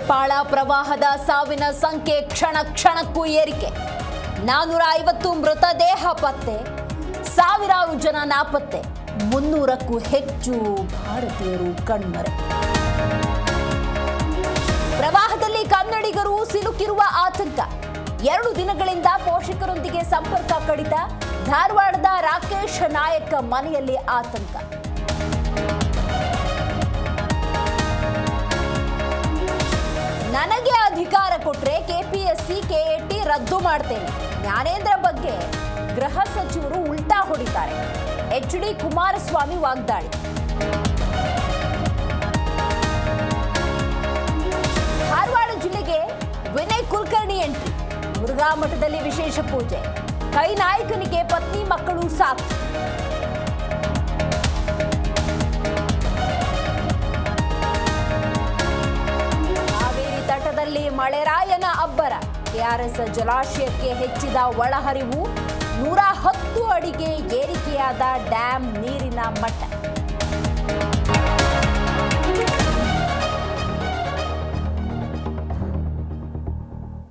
ನೇಪಾಳ ಪ್ರವಾಹದ ಸಾವಿನ ಸಂಖ್ಯೆ ಕ್ಷಣ ಕ್ಷಣಕ್ಕೂ ಏರಿಕೆ. 450 ಮೃತದೇಹ ಪತ್ತೆ, ಸಾವಿರಾರು ಜನ ನಾಪತ್ತೆ, 300ಕ್ಕೂ ಹೆಚ್ಚು ಭಾರತೀಯರು ಕಣ್ಮರೆ. ಪ್ರವಾಹದಲ್ಲಿ ಕನ್ನಡಿಗರು ಸಿಲುಕಿರುವ ಆತಂಕ. 2 ದಿನಗಳಿಂದ ಪೋಷಕರೊಂದಿಗೆ ಸಂಪರ್ಕ ಕಡಿತ. ಧಾರವಾಡದ ರಾಕೇಶ್ ನಾಯಕ್ ಮನೆಯಲ್ಲಿ ಆತಂಕ. ನನಗೆ ಅಧಿಕಾರ ಕೊಟ್ರೆ ಕೆಪಿಎಸ್ಸಿ ಕೆಎಟಿ ರದ್ದು ಮಾಡ್ತೇನೆ. ಜ್ಞಾನೇಂದ್ರ ಬಗ್ಗೆ ಗೃಹ ಸಚಿವರು ಉಲ್ಟಾ ಹೊಡಿತಾರೆ. ಎಚ್ಡಿ ಕುಮಾರಸ್ವಾಮಿ ವಾಗ್ದಾಳಿ. ಧಾರವಾಡ ಜಿಲ್ಲೆಗೆ ವಿನಯ್ ಕುಲಕರ್ಣಿ ಎಂಟ್ರಿ. ಮುರುಘಾ ಮಠದಲ್ಲಿ ವಿಶೇಷ ಪೂಜೆ. ಕೈ ನಾಯಕನಿಗೆ ಪತ್ನಿ ಮಕ್ಕಳು ಸಾಥ್. ಕಾವೇರಿ ತಟದಲ್ಲಿ ಮಳೆರಾಯನ ಅಬ್ಬರ. ಕೆಆರ್ಎಸ್ ಜಲಾಶಯಕ್ಕೆ ಹೆಚ್ಚಿದ ಒಳಹರಿವು. 110 ಅಡಿಗೆ ಏರಿಕೆಯಾದ ಡ್ಯಾಂ ನೀರಿನ ಮಟ್ಟ.